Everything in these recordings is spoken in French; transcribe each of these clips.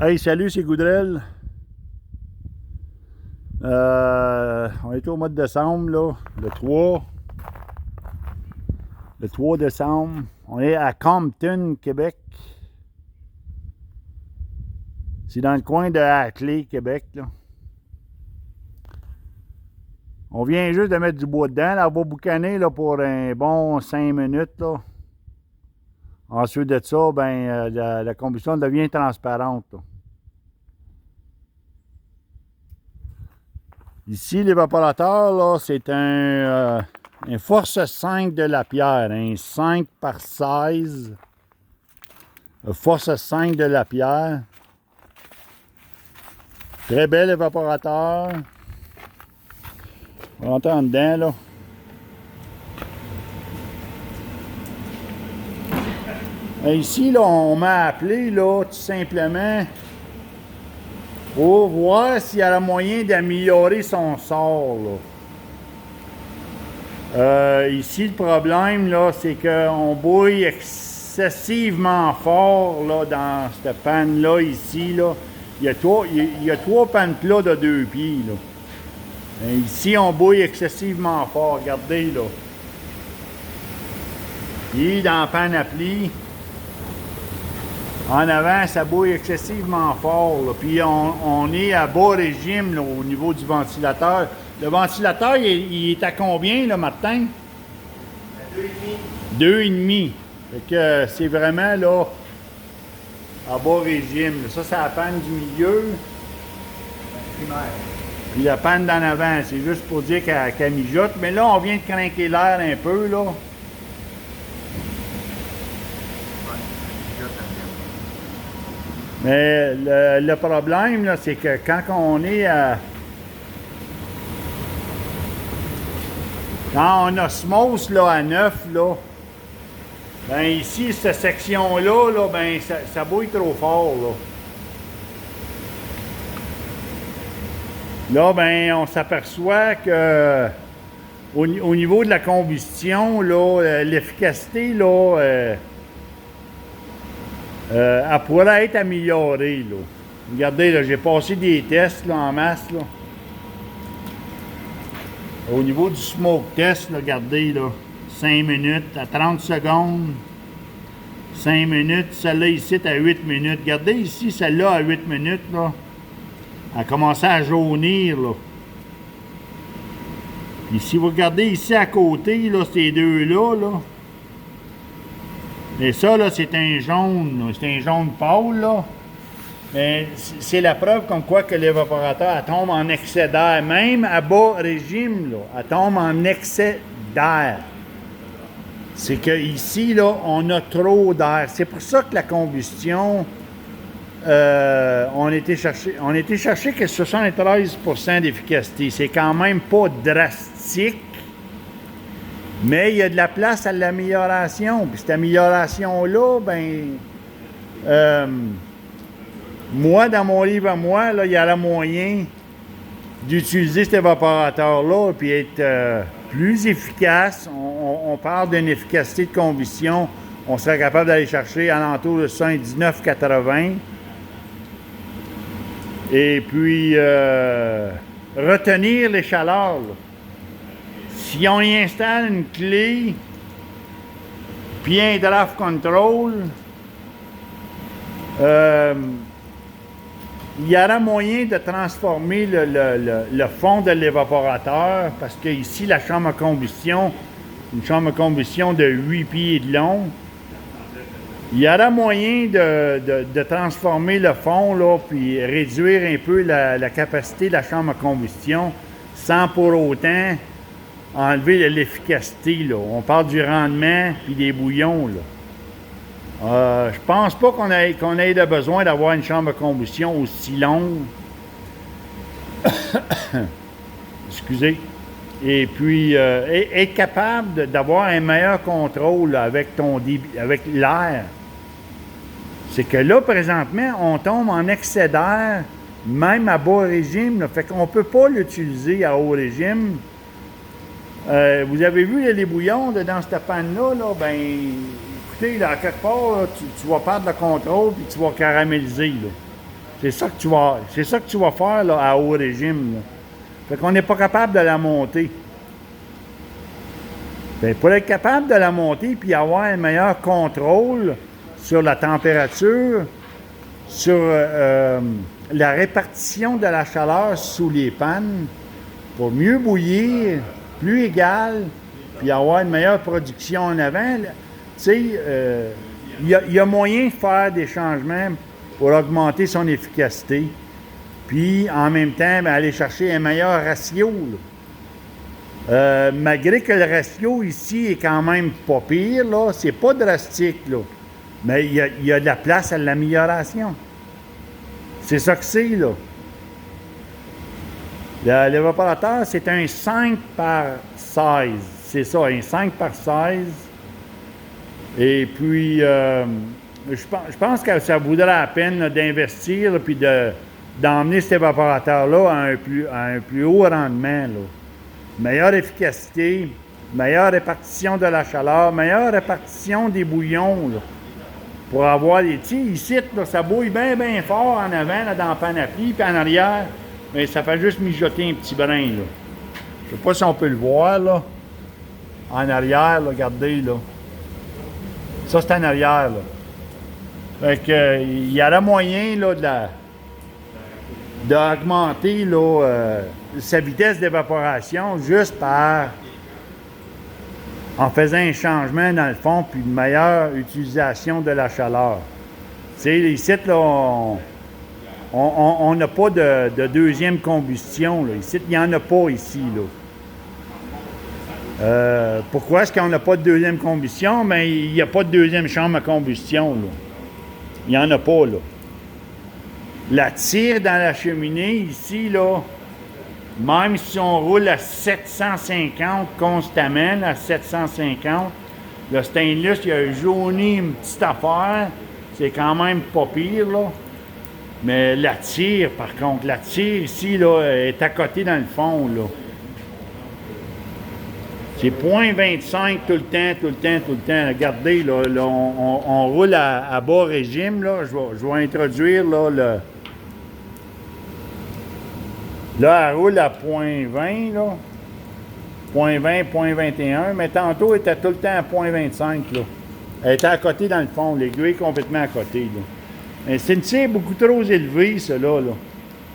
Hey, salut, c'est Goudrel. On est au mois de décembre, là, le 3. Le 3 décembre. On est à Compton, Québec. C'est dans le coin de Hackley, Québec, là. On vient juste de mettre du bois dedans. Là, on va boucaner là, pour un bon 5 minutes, là. Ensuite de ça, ben, la combustion devient transparente, là. Ici, l'évaporateur, là, c'est un Force 5 de Lapierre, un 5 par 16. Force 5 de Lapierre. Très bel évaporateur. On rentre en dedans, là. Et ici, là, on m'a appelé, là, tout simplement, pour voir s'il y a moyen d'améliorer son sort, là. Ici, le problème, là, c'est qu'on bouille excessivement fort, là, dans cette panne-là, ici, là. Il y a trois pannes plats de 2 pieds, là. Et ici, on bouille excessivement fort. Regardez, là. Puis, dans la panne à pli, en avant, ça bouille excessivement fort, là. Puis, on est à bas régime, là, au niveau du ventilateur. Le ventilateur, il est à combien, là, Martin? À 2,5. 2,5. Fait que c'est vraiment, là, à bas régime. Ça, c'est la panne du milieu. Primaire. Puis la panne d'en avant, c'est juste pour dire qu'elle mijote. Mais là, on vient de craquer l'air un peu, là. Mais le problème, là, c'est que quand on est à... Quand on osmose, là, à 9, là, ben ici, cette section-là, là, ben ça bouille trop fort, là. Là, ben, on s'aperçoit que au niveau de la combustion, là, l'efficacité, là, elle pourrait être améliorée, là. Regardez, là, j'ai passé des tests, là, en masse, là. Au niveau du smoke test, là, regardez, là, 5 minutes à 30 secondes. 5 minutes, celle-là ici à 8 minutes. Regardez ici, celle-là à 8 minutes, là. Elle a commencé à jaunir, là. Puis si vous regardez ici à côté, là, ces deux-là, là. Et ça, là, c'est un jaune, là. C'est un jaune pâle, là. Mais c'est la preuve comme quoi que l'évaporateur, elle tombe en excès d'air. Même à bas régime, là, elle tombe en excès d'air. C'est que ici, là, on a trop d'air. C'est pour ça que la combustion... on était chercher que 73% d'efficacité. C'est quand même pas drastique, mais il y a de la place à l'amélioration. Puis cette amélioration-là, ben, moi, dans mon livre à moi, là, il y a le moyen d'utiliser cet évaporateur-là puis être plus efficace. On parle d'une efficacité de combustion. On serait capable d'aller chercher alentour de 79-80. Et puis, retenir les chaleurs, là. Si on y installe une clé, puis un draft control, il y aura moyen de transformer le fond de l'évaporateur, parce que ici, la chambre à combustion, une chambre à combustion de 8 pieds de long, il y aura moyen de transformer le fond, là, puis réduire un peu la capacité de la chambre à combustion sans pour autant enlever l'efficacité, là. On parle du rendement puis des bouillons, là. Je pense pas qu'on ait de besoin d'avoir une chambre à combustion aussi longue. Excusez. Et puis, être capable d'avoir un meilleur contrôle là, avec l'air. C'est que là, présentement, on tombe en excès d'air, même à bas régime. Là. Fait qu'on ne peut pas l'utiliser à haut régime. Vous avez vu les bouillons dans cette panne-là, là, ben, écoutez, là, à quelque part, là, tu vas perdre le contrôle puis tu vas caraméliser. Là. C'est ça que tu vas faire là, à haut régime. Là. Fait qu'on n'est pas capable de la monter. Bien, pour être capable de la monter puis avoir un meilleur contrôle sur la température, sur la répartition de la chaleur sous les pannes, pour mieux bouillir, plus égal, puis avoir une meilleure production en avant, tu sais, il y a moyen de faire des changements pour augmenter son efficacité, puis en même temps, bien, aller chercher un meilleur ratio. Malgré que le ratio ici est quand même pas pire, là, c'est pas drastique, là, mais il y a de la place à l'amélioration. C'est ça que c'est, là. L'évaporateur, c'est un 5 par 16. C'est ça, un 5 par 16. Et puis, je pense que ça vaudrait la peine d'investir puis d'emmener cet évaporateur-là à un plus haut rendement. Là. Meilleure efficacité, meilleure répartition de la chaleur, meilleure répartition des bouillons. Là, pour avoir les... Tu sais, ici, là, ça bouille bien, bien fort en avant, là, dans la panoplie, puis en arrière, mais ça fait juste mijoter un petit brin. Là. Je ne sais pas si on peut le voir, là. En arrière, là, regardez, là. Ça, c'est en arrière, là. Fait que, il y aurait moyen, là, d'augmenter, là, sa vitesse d'évaporation juste en faisant un changement dans le fond, puis une meilleure utilisation de la chaleur. Tu sais, ici, là, on n'a pas de deuxième combustion, là. Ici, il n'y en a pas ici, là. Pourquoi est-ce qu'on n'a pas de deuxième combustion? Bien, il n'y a pas de deuxième chambre à combustion, là. Il n'y en a pas, là. La tire dans la cheminée, ici, là, même si on roule à 750 constamment, à 750, le stainless, il a jauni une petite affaire, c'est quand même pas pire, là. Mais la tire, par contre, la tire ici, là, est à côté dans le fond, là. C'est 0.25 tout le temps. Regardez, là, on roule à bas régime, là. Je vais introduire, là, Là, elle roule à 0.20, là. 0.20, 0.21, mais tantôt, elle était tout le temps à 0.25, là. Elle était à côté dans le fond, l'aiguille est complètement à côté, là. Mais c'est une tire beaucoup trop élevée, cela, là.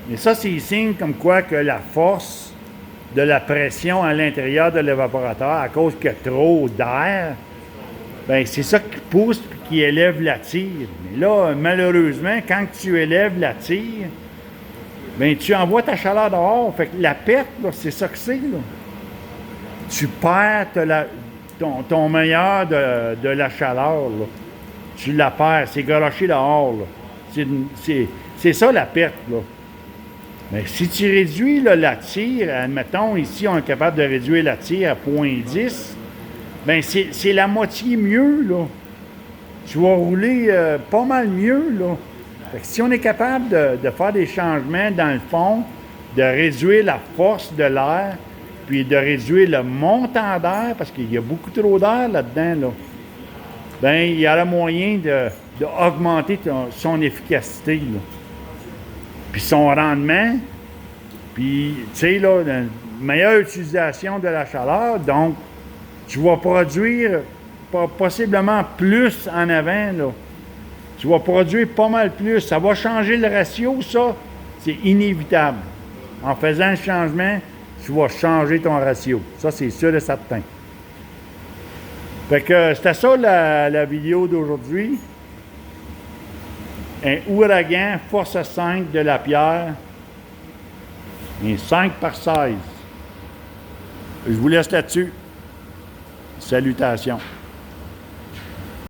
Mais ça, c'est signe comme quoi que la force de la pression à l'intérieur de l'évaporateur, à cause qu'il y a trop d'air, bien, c'est ça qui pousse et qui élève la tire. Mais là, malheureusement, quand tu élèves la tire, bien, tu envoies ta chaleur dehors. Fait que la perte, là, c'est ça que c'est, là. Tu perds ton meilleur de la chaleur, là. Tu la perds, c'est garoché dehors, là. C'est ça la perte, là. Mais si tu réduis là, la tire, admettons, ici, on est capable de réduire la tire à 0.10, bien, c'est la moitié mieux, là. Tu vas rouler pas mal mieux, là. Fait que si on est capable de faire des changements dans le fond, de réduire la force de l'air, puis de réduire le montant d'air, parce qu'il y a beaucoup trop d'air là-dedans, là, bien, il y aura moyen d'augmenter son efficacité, là. Puis son rendement, puis, tu sais, là, une meilleure utilisation de la chaleur, donc, tu vas produire possiblement plus en avant, là. Tu vas produire pas mal plus. Ça va changer le ratio, ça, c'est inévitable. En faisant le changement, tu vas changer ton ratio. Ça, c'est sûr et certain. Fait que c'était ça la vidéo d'aujourd'hui. Un ouragan force 5 de la pierre. Un 5 par 16. Je vous laisse là-dessus. Salutations.